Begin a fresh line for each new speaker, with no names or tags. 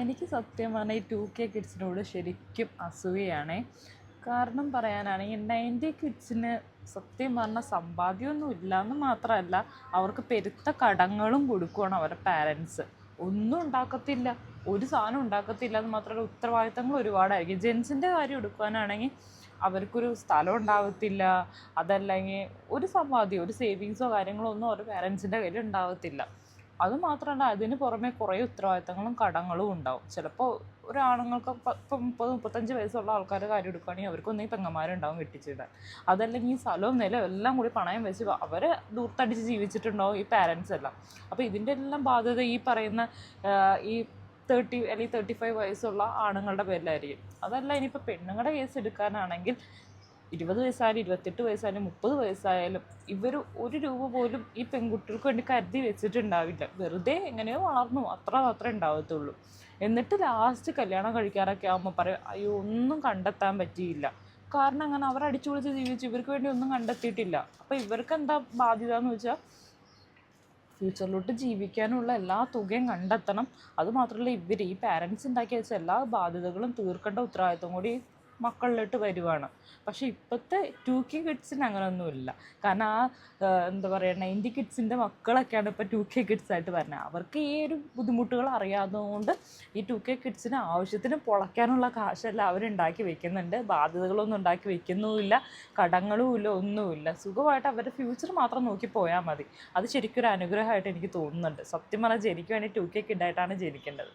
എനിക്ക് സത്യം പറഞ്ഞാൽ ഈ 2K കിഡ്സിനോട് ശരിക്കും അസൂയയാണേ. കാരണം പറയാനാണെങ്കിൽ 90 കിഡ്സിന് സത്യം പറഞ്ഞാൽ സമ്പാദ്യമൊന്നും ഇല്ലയെന്ന് മാത്രമല്ല, അവർക്ക് പെരുത്ത കടങ്ങളും കൊടുക്കുകയാണ് അവരുടെ പാരൻസ്. ഒന്നും ഉണ്ടാക്കത്തില്ല, ഒരു സാധനം ഉണ്ടാക്കത്തില്ല എന്ന് മാത്രമല്ല, ഉത്തരവാദിത്തങ്ങൾ ഒരുപാടായിരിക്കും. ജെൻസിൻ്റെ കാര്യം എടുക്കാനാണെങ്കിൽ അവർക്കൊരു സ്ഥലം ഉണ്ടാകത്തില്ല, അതല്ലെങ്കിൽ ഒരു സമ്പാദ്യം, ഒരു സേവിങ്സോ കാര്യങ്ങളോ ഒന്നും അവരുടെ പാരൻസിൻ്റെ കയ്യിൽ ഉണ്ടാകത്തില്ല. അതുമാത്രമല്ല, അതിന് പുറമെ കുറേ ഉത്തരവാദിത്തങ്ങളും കടങ്ങളും ഉണ്ടാവും. ചിലപ്പോൾ ഒരാണുങ്ങൾക്ക് ഇപ്പം 30-35 വയസ്സുള്ള ആൾക്കാരുടെ കാര്യം എടുക്കുകയാണെങ്കിൽ അവർക്കൊന്നും പെങ്ങന്മാരുണ്ടാവും കെട്ടിച്ചിടാൻ. അതല്ലെങ്കിൽ ഈ സ്ഥലവും നിലവും എല്ലാം കൂടി പണയം വെച്ച് അവരെ ദൂർത്തടിച്ച് ജീവിച്ചിട്ടുണ്ടാവും ഈ പാരൻസ് എല്ലാം. അപ്പോൾ ഇതിൻ്റെ എല്ലാം ബാധ്യത ഈ പറയുന്ന ഈ 30 അല്ലെങ്കിൽ 35 വയസ്സുള്ള ആണുങ്ങളുടെ പേരിലായിരിക്കും. അതല്ല, ഇനിയിപ്പോൾ പെണ്ണുങ്ങളുടെ കേസ് എടുക്കാനാണെങ്കിൽ 20 വയസ്സായാലും 28 വയസ്സായാലും 30 വയസ്സായാലും ഇവർ ഒരു രൂപ പോലും ഈ പെൺകുട്ടികൾക്ക് വേണ്ടി കരുതി വെച്ചിട്ടുണ്ടാവില്ല. വെറുതെ എങ്ങനെയോ വളർന്നു, അത്ര മാത്രമേ ഉണ്ടാവത്തുള്ളൂ. എന്നിട്ട് ലാസ്റ്റ് കല്യാണം കഴിക്കാറൊക്കെ ആകുമ്പോൾ പറയും, അയ്യോ ഒന്നും കണ്ടെത്താൻ പറ്റിയില്ല. കാരണം അങ്ങനെ അവർ അടിച്ചു പൊളിച്ച് ജീവിച്ചു, ഇവർക്ക് വേണ്ടി ഒന്നും കണ്ടെത്തിയിട്ടില്ല. അപ്പോൾ ഇവർക്ക് എന്താ ബാധ്യത എന്ന് വെച്ചാൽ ഫ്യൂച്ചറിലോട്ട് ജീവിക്കാനുള്ള എല്ലാ തുകയും കണ്ടെത്തണം. അതുമാത്രമല്ല, ഇവർ ഈ പാരൻസ് ഉണ്ടാക്കി വെച്ച എല്ലാ ബാധ്യതകളും തീർക്കേണ്ട ഉത്തരവാദിത്വം കൂടി മക്കളിലോട്ട് വരുവാണ്. പക്ഷേ ഇപ്പോഴത്തെ 2K കിഡ്സിന് അങ്ങനെയൊന്നുമില്ല. കാരണം എന്താ പറയുക, 90 കിഡ്സിൻ്റെ മക്കളൊക്കെയാണ് ഇപ്പോൾ 2K കിഡ്സായിട്ട് വരുന്നത്. അവർക്ക് ഈ ഒരു ബുദ്ധിമുട്ടുകൾ അറിയാത്തതുകൊണ്ട് ഈ 2K കിഡ്സിന് ആവശ്യത്തിന് പൊളയ്ക്കാനുള്ള കാശെല്ലാം അവരുണ്ടാക്കി വെക്കുന്നുണ്ട്. ബാധ്യതകളൊന്നും ഉണ്ടാക്കി വെക്കുന്നുമില്ല, കടങ്ങളും ഇല്ല, ഒന്നുമില്ല. സുഖമായിട്ട് അവരുടെ ഫ്യൂച്ചർ മാത്രം നോക്കി പോയാൽ മതി. അത് ശരിക്കും ഒരു അനുഗ്രഹമായിട്ട് എനിക്ക് തോന്നുന്നുണ്ട്. സത്യം പറഞ്ഞാൽ ജനിക്കുവാണെങ്കിൽ 2K കിഡായിട്ടാണ് ജനിക്കേണ്ടത്.